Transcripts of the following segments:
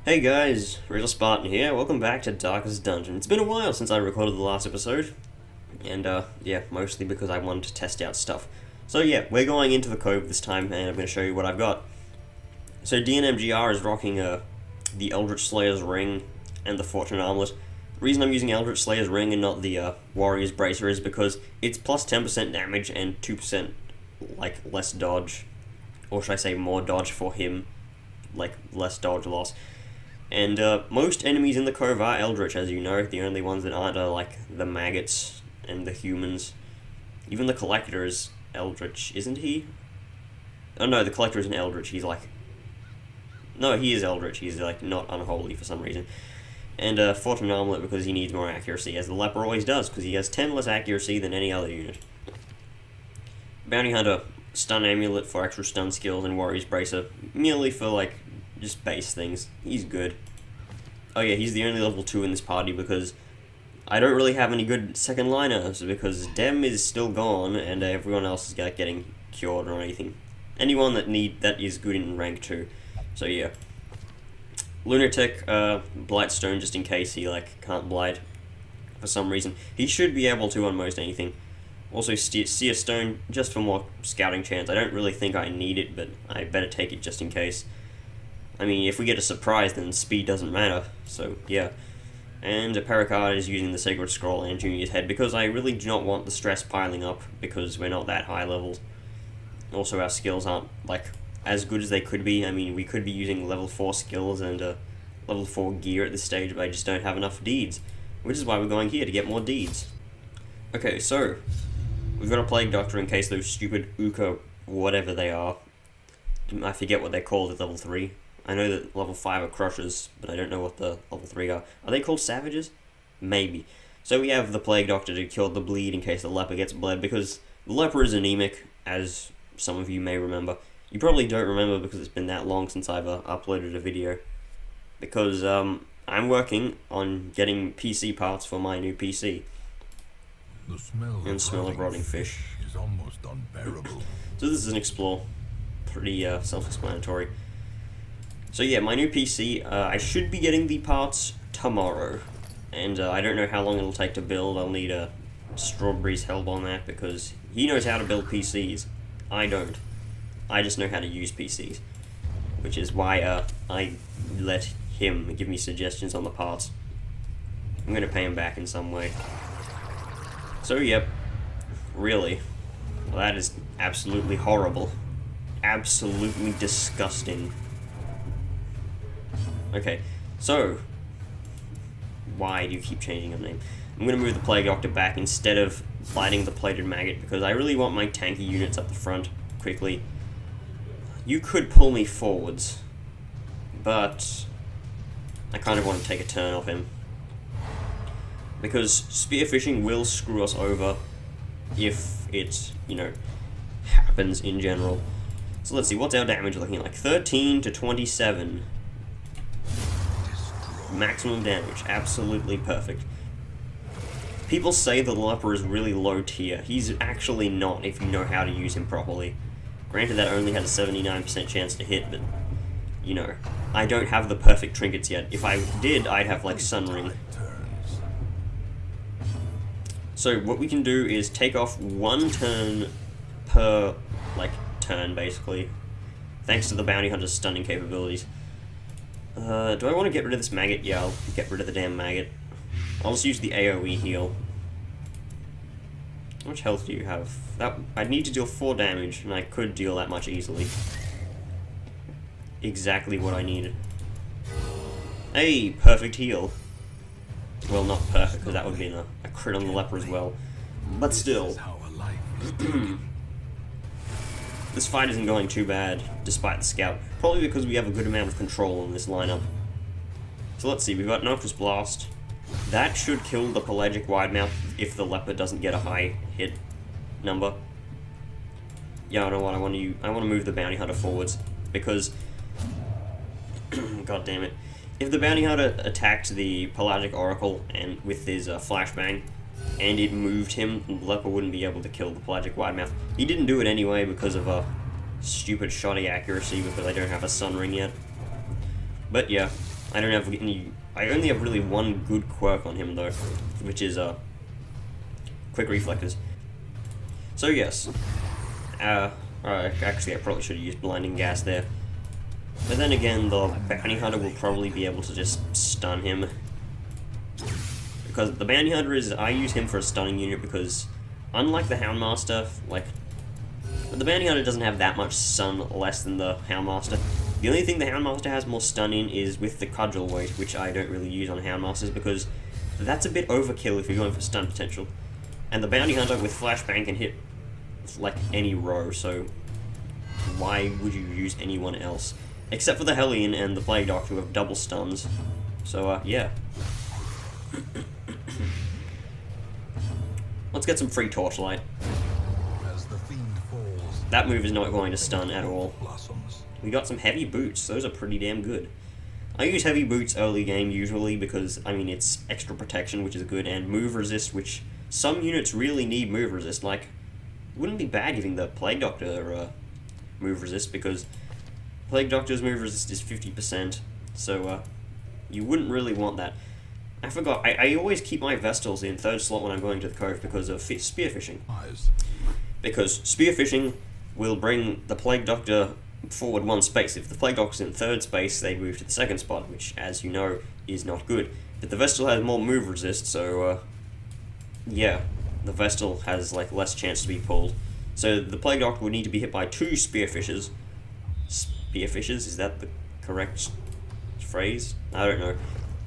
Hey guys, THEREALSPARTAN here. Welcome back to Darkest Dungeon. It's been a while since I recorded the last episode, and yeah, mostly because I wanted to test out stuff. So yeah, we're going into the cove this time, and I'm going to show you what I've got. So DNMGR is rocking the Eldritch Slayer's Ring and the Fortune Armlet. The reason I'm using Eldritch Slayer's Ring and not the Warrior's Bracer is because it's plus 10% damage and 2% like less dodge, or should I say more dodge for him, like less dodge loss. And most enemies in the cove are Eldritch, as you know. The only ones that aren't are like the maggots and the humans. Even the Collector is Eldritch, isn't he? Oh no, the Collector isn't Eldritch, he's like... No, he is Eldritch, he's like not unholy for some reason. And Fortune Armlet because he needs more accuracy, as the Leper always does, because he has 10 less accuracy than any other unit. Bounty Hunter, Stun Amulet for extra stun skills, and Warrior's Bracer, merely for like just base things. He's good. Oh yeah, he's the only level 2 in this party because I don't really have any good second liners because Dem is still gone and everyone else is getting cured or anything. Anyone that is good in rank 2. So yeah. Lunatic, Blightstone just in case he like can't blight for some reason. He should be able to on most anything. Also Seer Stone just for more scouting chance. I don't really think I need it, but I better take it just in case. I mean, if we get a surprise, then speed doesn't matter, so yeah. And Pericard is using the Sacred Scroll and Junior's Head, because I really do not want the stress piling up, because we're not that high levels. Also, our skills aren't, like, as good as they could be. I mean, we could be using level 4 skills and level 4 gear at this stage, but I just don't have enough deeds. Which is why we're going here, to get more deeds. Okay, so, we've got a Plague Doctor in case those stupid Uka, whatever they are, I forget what they're called at level 3. I know that level 5 are Crushers, but I don't know what the level 3 are. Are they called Savages? Maybe. So we have the Plague Doctor to cure the bleed in case the Leper gets bled, because the Leper is anemic, as some of you may remember. You probably don't remember because it's been that long since I've uploaded a video. Because I'm working on getting PC parts for my new PC. The smell of rotting fish is almost unbearable. So this is an explore. Pretty self-explanatory. So yeah, my new PC, I should be getting the parts tomorrow, and I don't know how long it'll take to build. I'll need Strawberry's help on that, because he knows how to build PCs. I don't. I just know how to use PCs, which is why I let him give me suggestions on the parts. I'm going to pay him back in some way. So yep, really, well, that is absolutely horrible. Absolutely disgusting. Okay, so, why do you keep changing your name? I'm going to move the Plague Doctor back instead of fighting the Plated Maggot, because I really want my tanky units up the front quickly. You could pull me forwards, but I kind of want to take a turn off him. Because spearfishing will screw us over if it, you know, happens in general. So let's see, what's our damage looking like? 13 to 27. Maximum damage, absolutely perfect. People say the Leper is really low tier. He's actually not if you know how to use him properly. Granted, that only had a 79% chance to hit, but, you know, I don't have the perfect trinkets yet. If I did, I'd have, like, Sunring. So, what we can do is take off 1 turn per, like, turn, basically. Thanks to the Bounty Hunter's stunning capabilities. Do I want to get rid of this maggot? Yeah, I'll get rid of the damn maggot. I'll just use the AoE heal. How much health do you have? I'd need to deal 4 damage, and I could deal that much easily. Exactly what I needed. Hey, perfect heal. Well, not perfect, because that would be a crit on the Leper as well. But still. This fight isn't going too bad, despite the scout. Probably because we have a good amount of control in this lineup. So let's see, we've got Noxious Blast. That should kill the Pelagic Widemouth if the Leper doesn't get a high hit number. Yeah, I know what, I want to move the Bounty Hunter forwards, because... God damn it. If the Bounty Hunter attacked the Pelagic Oracle and with his Flashbang, and it moved him, the Leper wouldn't be able to kill the Pelagic Widemouth. He didn't do it anyway because of a stupid shoddy accuracy, because I don't have a Sunring yet. But yeah, I don't have any. I only have really one good quirk on him though, which is quick reflectors. So yes, actually I probably should have used blinding gas there. But then again, the bounty hunter will probably be able to just stun him. Because the bounty hunter is, I use him for a stunning unit because, unlike the Houndmaster, like, the bounty hunter doesn't have that much stun less than the Houndmaster. The only thing the Houndmaster has more stun in is with the cudgel weight, which I don't really use on Houndmasters because that's a bit overkill if you're going for stun potential. And the bounty hunter with flashbang can hit like any row, so why would you use anyone else? Except for the Hellion and the Plague Doctor who have double stuns. So, yeah. Let's get some free Torchlight. As the fiend falls, That move is not going to stun at all. blossoms. We got some heavy boots. Those are pretty damn good. I use heavy boots early game usually because, I mean, it's extra protection, which is good, and move resist, which some units really need move resist. Like, it wouldn't be bad giving the Plague Doctor move resist because Plague Doctor's move resist is 50%, so you wouldn't really want that. I forgot, I always keep my Vestals in third slot when I'm going to the Cove because of spearfishing. Eyes. Because spearfishing will bring the Plague Doctor forward one space. If the Plague Doctor's in third space, they move to the second spot, which, as you know, is not good. But the Vestal has more move resist, so, yeah, the Vestal has, like, less chance to be pulled. So the Plague Doctor would need to be hit by 2 spearfishes. Spearfishes? Is that the correct phrase? I don't know.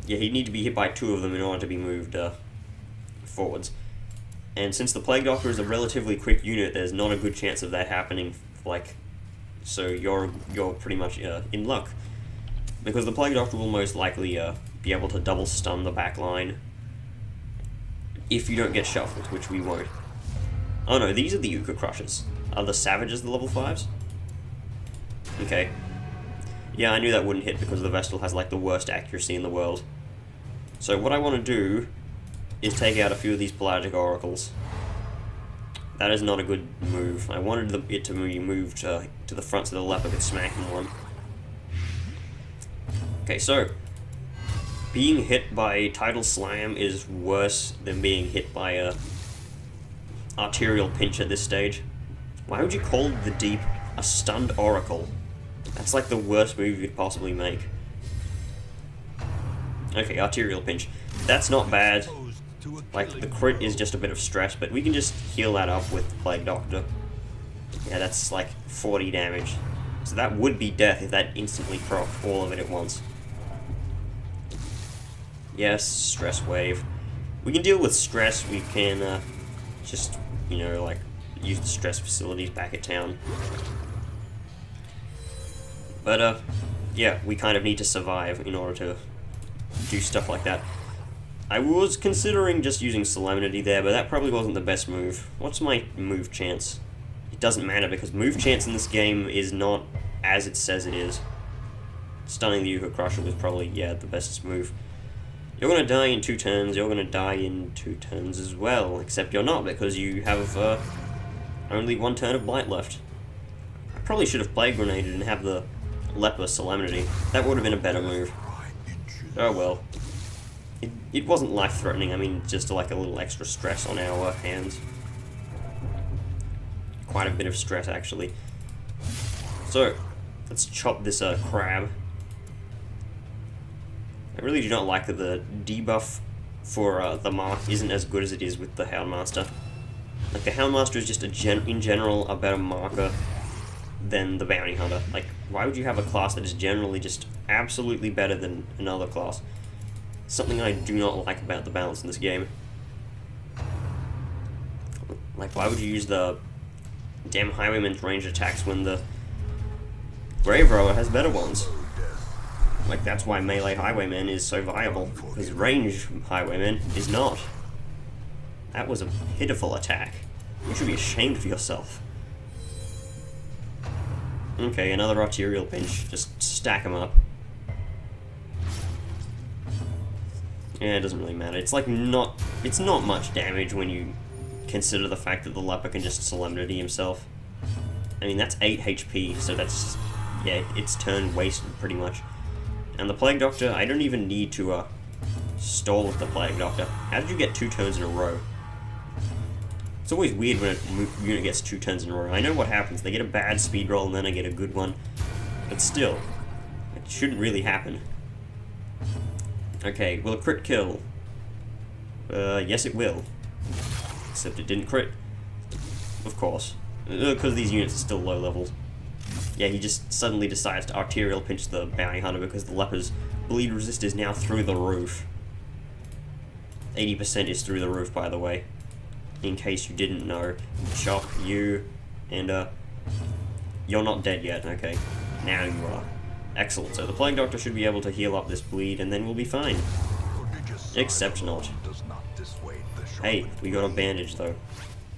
Yeah, he'd need to be hit by 2 of them in order to be moved, forwards. And since the Plague Doctor is a relatively quick unit, there's not a good chance of that happening, like, so you're pretty much in luck. Because the Plague Doctor will most likely be able to double stun the back line if you don't get shuffled, which we won't. Oh no, these are the Yucca Crushers. Are the Savages the level 5s? Okay. Yeah, I knew that wouldn't hit because the Vestal has like the worst accuracy in the world. So what I want to do is take out a few of these Pelagic Oracles. That is not a good move. I wanted it to be moved to the front so the leper could smack him one. Okay, so being hit by Tidal Slam is worse than being hit by a Arterial Pinch at this stage. Why would you call the Deep a stunned Oracle? That's like the worst move you could possibly make. Okay, Arterial Pinch. That's not bad. Like, the crit is just a bit of stress, but we can just heal that up with Plague Doctor. Yeah, that's like 40 damage. So that would be death if that instantly proc all of it at once. Yes, stress wave. We can deal with stress, we can just, you know, like, use the stress facilities back at town. But, yeah, we kind of need to survive in order to do stuff like that. I was considering just using Solemnity there, but that probably wasn't the best move. What's my move chance? It doesn't matter, because move chance in this game is not as it says it is. Stunning the Yucca Crusher was probably, yeah, the best move. You're gonna die in 2 turns, you're gonna die in 2 turns as well, except you're not, because you have only 1 turn of Blight left. I probably should have Plague Grenaded and have the Leper Solemnity. That would have been a better move. Oh well. It wasn't life-threatening, I mean, just like a little extra stress on our hands. Quite a bit of stress, actually. So, let's chop this crab. I really do not like that the debuff for the Mark isn't as good as it is with the Houndmaster. Like, the Houndmaster is just, in general, a better marker than the Bounty Hunter. Like, why would you have a class that is generally just absolutely better than another class? Something I do not like about the balance in this game. Like, why would you use the damn Highwayman's range attacks when the Grave Rower has better ones? Like, that's why melee Highwayman is so viable, because range Highwayman is not. That was a pitiful attack. You should be ashamed of yourself. Okay, another Arterial Pinch. Just stack them up. Yeah, it doesn't really matter. It's like it's not much damage when you consider the fact that the Leper can just Solemnity himself. I mean, that's 8 HP, so that's, yeah, it's turn wasted pretty much. And the Plague Doctor, I don't even need to stall with the Plague Doctor. How did you get 2 turns in a row? It's always weird when a unit gets 2 turns in a row. I know what happens. They get a bad speed roll and then I get a good one. But still, it shouldn't really happen. Okay, will a crit kill? Yes it will. Except it didn't crit. Of course. Because these units are still low levels. Yeah, he just suddenly decides to arterial pinch the bounty hunter because the leper's bleed resist is now through the roof. 80% is through the roof, by the way. In case you didn't know. Shock you, and you're not dead yet, okay. Now you are. Excellent, so the Plague Doctor should be able to heal up this bleed and then we'll be fine. Except not. Hey, we got a bandage though.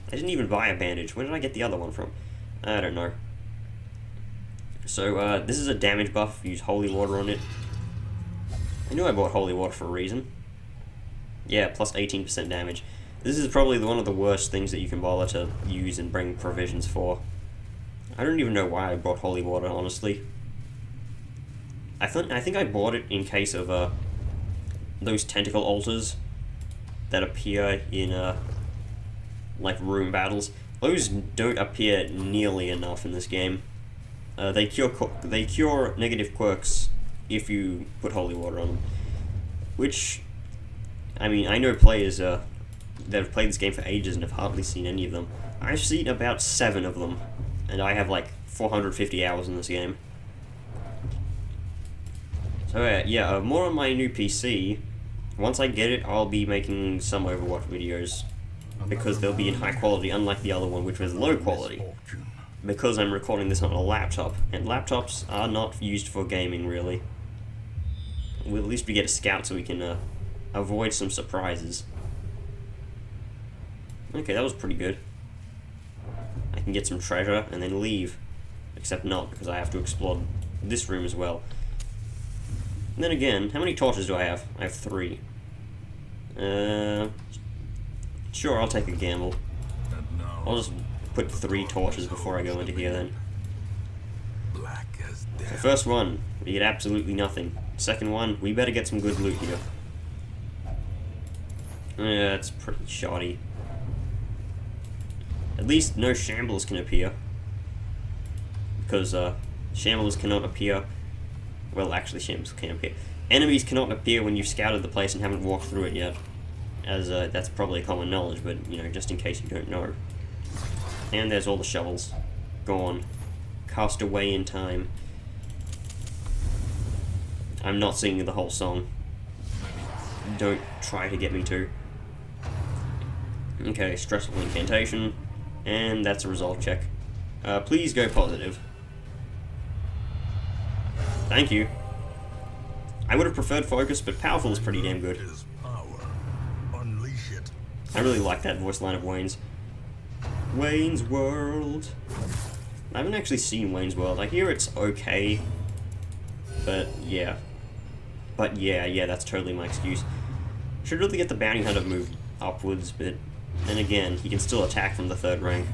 I didn't even buy a bandage. Where did I get the other one from? I don't know. So, this is a damage buff. Use holy water on it. I knew I bought holy water for a reason. Yeah, plus 18% damage. This is probably one of the worst things that you can bother to use and bring provisions for. I don't even know why I bought holy water, honestly. I think I bought it in case of those tentacle altars that appear in like room battles. Those don't appear nearly enough in this game. They cure negative quirks if you put holy water on them. Which, I mean, I know players that have played this game for ages and have hardly seen any of them. I've seen about 7 of them, and I have like 450 hours in this game. So yeah, more on my new PC. Once I get it, I'll be making some Overwatch videos, because they'll be in high quality, unlike the other one, which was low quality. Because I'm recording this on a laptop, and laptops are not used for gaming, really. We'll at least get a scout so we can avoid some surprises. Okay, that was pretty good. I can get some treasure and then leave. Except not, because I have to explore this room as well. And then again, how many torches do I have? I have 3. Sure, I'll take a gamble. I'll just put 3 torches before I go into here then. The first one, we get absolutely nothing. Second one, we better get some good loot here. Yeah, it's pretty shoddy. At least no shamblers can appear. Because shamblers cannot appear. Well, actually, shamblers can appear. Enemies cannot appear when you've scouted the place and haven't walked through it yet. As that's probably common knowledge, but you know, just in case you don't know. And there's all the shovels. Gone. Cast away in time. I'm not singing the whole song. Don't try to get me to. Okay, stressful incantation. And that's a resolve check. Please go positive. Thank you. I would have preferred focus, but powerful is pretty damn good. I really like that voice line of Wayne's. Wayne's World. I haven't actually seen Wayne's World. I hear it's okay. But yeah. But yeah, that's totally my excuse. Should really get the bounty hunter moved upwards, but then again, he can still attack from the 3rd rank.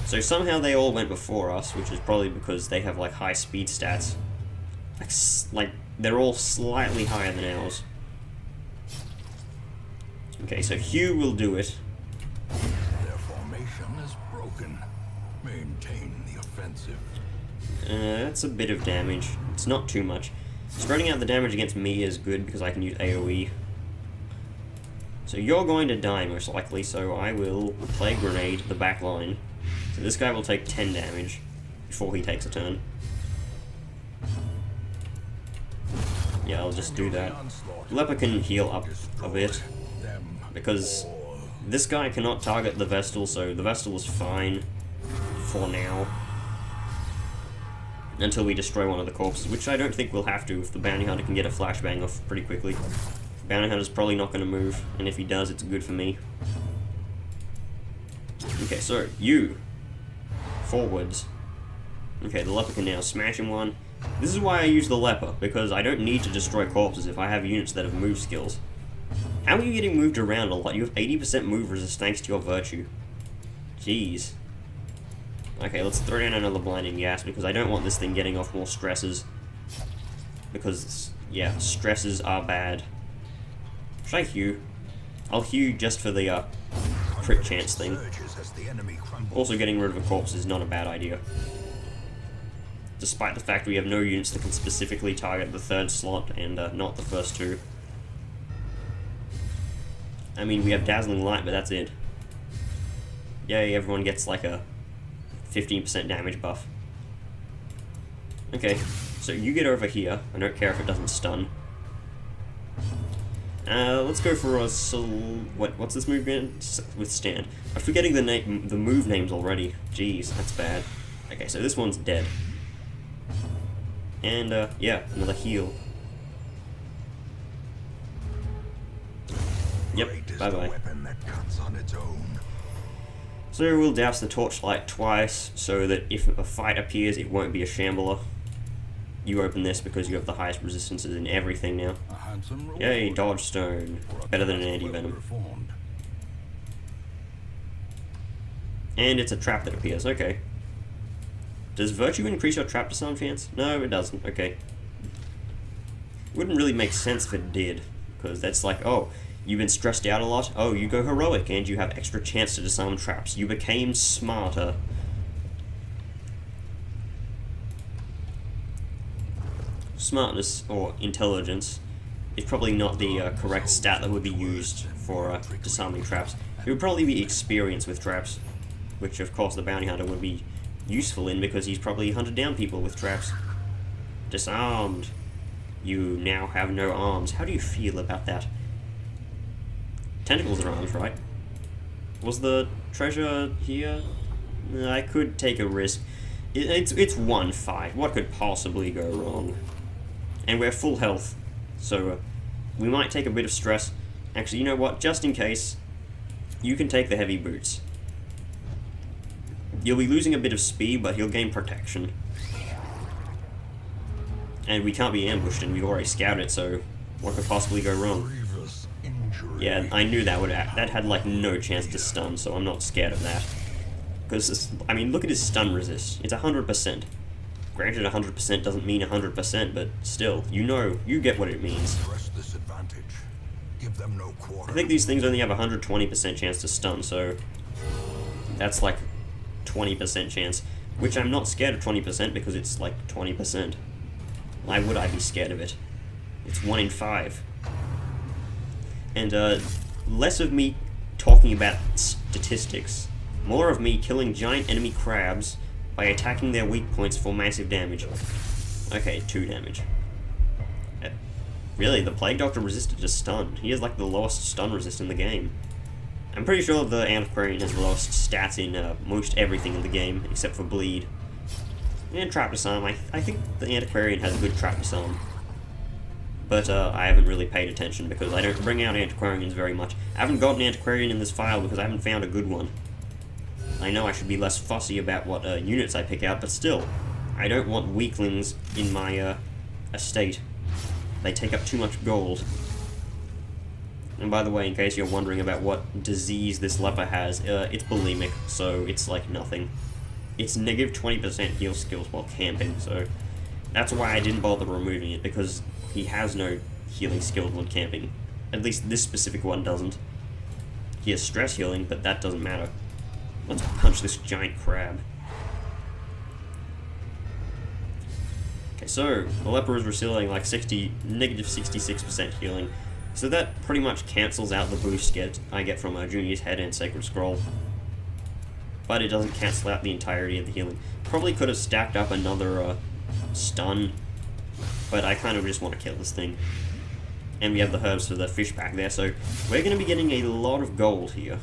So somehow they all went before us, which is probably because they have like high speed stats. Like they're all slightly higher than ours. Okay, so Hugh will do it. Their formation is broken. Maintain the offensive. That's a bit of damage. It's not too much. Spreading out the damage against me is good because I can use AoE. So you're going to die most likely, so I will play grenade the back line. So this guy will take 10 damage before he takes a turn. Yeah, I'll just do that. Leper can heal up a bit, because this guy cannot target the Vestal, so the Vestal is fine for now. Until we destroy one of the corpses, which I don't think we'll have to if the bounty hunter can get a flashbang off pretty quickly. Bounty hunter's probably not going to move, and if he does, it's good for me. Okay, so, you. Forwards. Okay, the leper can now smash him one. This is why I use the leper, because I don't need to destroy corpses if I have units that have move skills. How are you getting moved around a lot? You have 80% move resist thanks to your virtue. Jeez. Okay, let's throw down another blinding gas, because I don't want this thing getting off more stresses. because, yeah, stresses are bad. Should I hew? I'll hew just for the crit chance thing. Also, getting rid of a corpse is not a bad idea. Despite the fact we have no units that can specifically target the third slot and not the first two. I mean, we have Dazzling Light, but that's it. Yay, everyone gets like a 15% damage buff. Okay, so you get over here. I don't care if it doesn't stun. Let's go for a what's this move again? Withstand. I'm forgetting the move names already. Jeez, that's bad. Okay, so this one's dead. And yeah, another heal. Yep, bye-bye. So we'll douse the torchlight twice, so that if a fight appears, it won't be a shambler. You open this because you have the highest resistances in everything now. Yay, dodge stone. Better than an anti-venom. And it's a trap that appears, okay. Does virtue increase your trap disarm chance? No, it doesn't, okay. It wouldn't really make sense if it did, because that's like, oh, you've been stressed out a lot, oh, you go heroic, and you have extra chance to disarm traps. You became smarter. Smartness, or intelligence, is probably not the correct stat that would be used for disarming traps. It would probably be experience with traps, which of course the bounty hunter would be useful in because he's probably hunted down people with traps. Disarmed. You now have no arms. How do you feel about that? Tentacles are arms, right? Was the treasure here? I could take a risk. It's one fight. What could possibly go wrong? And we're full health, so we might take a bit of stress. Actually, you know what? Just in case, you can take the heavy boots. You'll be losing a bit of speed, but he'll gain protection. And we can't be ambushed, and we've already scouted it, so what could possibly go wrong? Yeah, I knew that had like no chance to stun, so I'm not scared of that. Because, I mean, look at his stun resist. It's 100%. Granted, 100% doesn't mean 100%, but still, you get what it means. I think these things only have a 120% chance to stun, so that's like 20% chance, which I'm not scared of 20% because it's like 20%. Why would I be scared of it? It's 1 in 5. And less of me talking about statistics, more of me killing giant enemy crabs by attacking their weak points for massive damage. Okay, 2 damage. Really, the Plague Doctor resisted to stun. He has like the lowest stun resist in the game. I'm pretty sure the Antiquarian has the lowest stats in most everything in the game, except for bleed. And trap disarm. I think the Antiquarian has a good trap disarm. But I haven't really paid attention because I don't bring out Antiquarians very much. I haven't got an Antiquarian in this file because I haven't found a good one. I know I should be less fussy about what units I pick out, but still, I don't want weaklings in my estate. They take up too much gold. And by the way, in case you're wondering about what disease this leper has, it's bulimic, so it's like nothing. It's negative 20% heal skills while camping, so that's why I didn't bother removing it, because he has no healing skills when camping. At least this specific one doesn't. He has stress healing, but that doesn't matter. Let's punch this giant crab. Okay, so the leper is receiving like negative 66% healing. So that pretty much cancels out the boost I get from Junior's Head and Sacred Scroll. But it doesn't cancel out the entirety of the healing. Probably could have stacked up another stun, but I kind of just want to kill this thing. And we have the herbs for the fish pack there, so we're going to be getting a lot of gold here.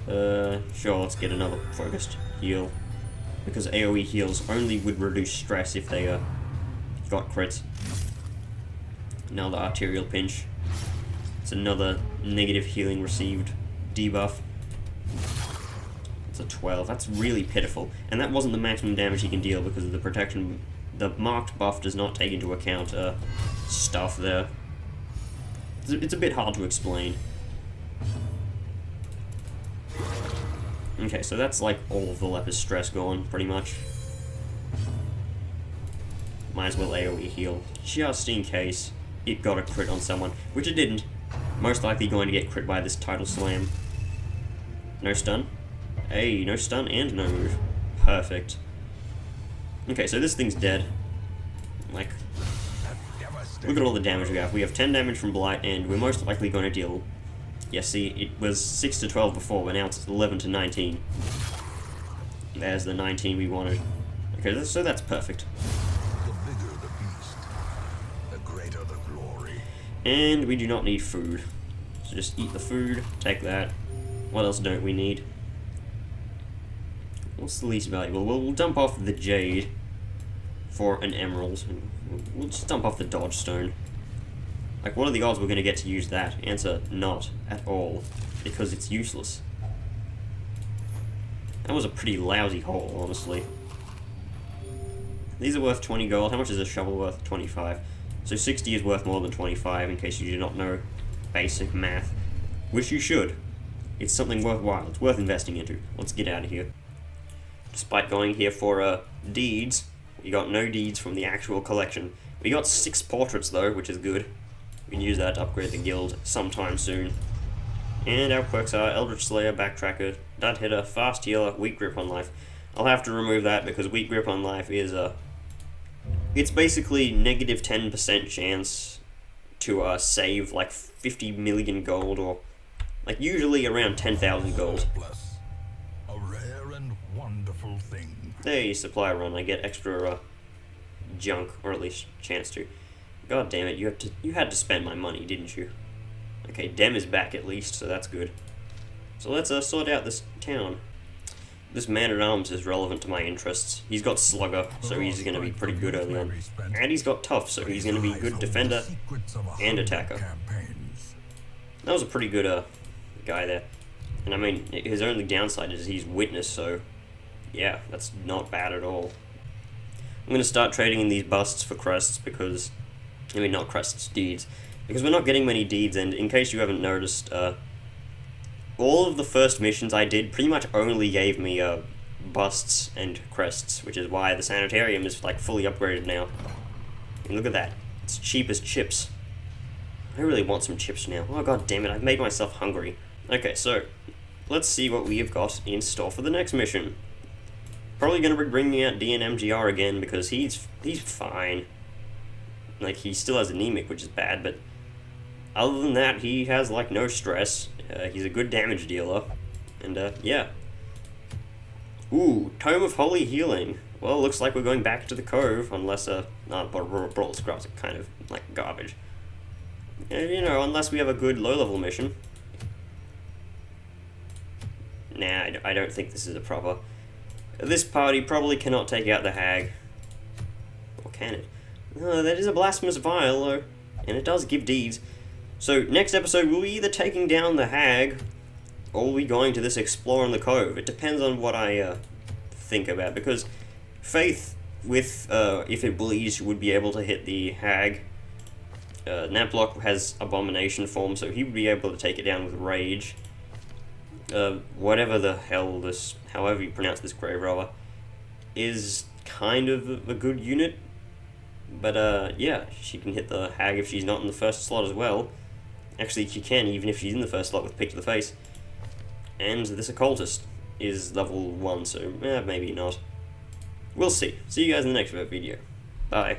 Sure, let's get another focused heal. Because AoE heals only would reduce stress if they got crits. Now the arterial pinch. It's another negative healing received debuff. It's a 12. That's really pitiful. And that wasn't the maximum damage he can deal because of the protection. The marked buff does not take into account stuff there. It's a bit hard to explain. Okay, so that's like all of the leper's stress gone, pretty much. might as well AoE heal, just in case it got a crit on someone, which it didn't. Most likely going to get crit by this tidal slam. No stun? Hey, no stun and no move. Perfect. Okay, so this thing's dead. Like, look at all the damage we have. We have 10 damage from Blight, and we're most likely going to deal... Yeah, see, it was 6 to 12 before, but now it's 11 to 19. There's the 19 we wanted. Okay, so that's perfect. The bigger the beast, the greater the glory. And we do not need food. So just eat the food, take that. What else don't we need? What's the least valuable? Well, we'll dump off the jade for an emerald. We'll just dump off the dodge stone. Like, what are the odds we're going to get to use that? Answer, not at all. Because it's useless. That was a pretty lousy haul, honestly. These are worth 20 gold. How much is a shovel worth? 25. So 60 is worth more than 25, in case you do not know basic math. Which you should. It's something worthwhile. It's worth investing into. Let's get out of here. Despite going here for deeds, we got no deeds from the actual collection. We got 6 portraits though, which is good. We can use that to upgrade the guild sometime soon. And our quirks are Eldritch Slayer, Backtracker, Dud Hitter, Fast Healer, Weak Grip on Life. I'll have to remove that because Weak Grip on Life is it's basically negative 10% chance to save like 50 million gold, or like usually around 10,000 gold. A rare and wonderful thing. Hey, supply run, I get extra junk, or at least chance to. God damn it, you had to spend my money, didn't you? Okay, Dem is back at least, so that's good. So let's sort out this town. This man-at-arms is relevant to my interests. He's got Slugger, so he's going to be pretty good early on. And he's got Tough, so he's going to be good defender and attacker. That was a pretty good guy there. And I mean, his only downside is he's Witness, so yeah, that's not bad at all. I'm going to start trading in these busts for crests because... I mean, not crests, deeds. Because we're not getting many deeds, and in case you haven't noticed, all of the first missions I did pretty much only gave me busts and crests, which is why the sanitarium is like fully upgraded now. And look at that. It's cheap as chips. I really want some chips now. Oh god damn it, I've made myself hungry. Okay, so let's see what we have got in store for the next mission. Probably going to be bringing out DNMGR again because he's fine. Like, he still has anemic, which is bad, but other than that, he has, like, no stress. He's a good damage dealer. And, yeah. Ooh, Tome of Holy Healing. Well, looks like we're going back to the cove, unless, Brawl Scrubs are kind of, like, garbage. And, you know, unless we have a good low-level mission. Nah, I don't think this is a proper... This party probably cannot take out the hag. Or can it? That is a blasphemous vial, though, and it does give deeds. So, next episode, we'll be either taking down the hag, or we'll be going to this explore in the cove. It depends on what I think about, because Faith, with, if it bleeds, would be able to hit the hag. Naplock has Abomination form, so he would be able to take it down with Rage. Whatever the hell this, however you pronounce this grave robber, is kind of a good unit. But, yeah, she can hit the hag if she's not in the first slot as well. Actually, she can, even if she's in the first slot with Pick to the Face. And this occultist is level 1, so maybe not. We'll see. See you guys in the next video. Bye.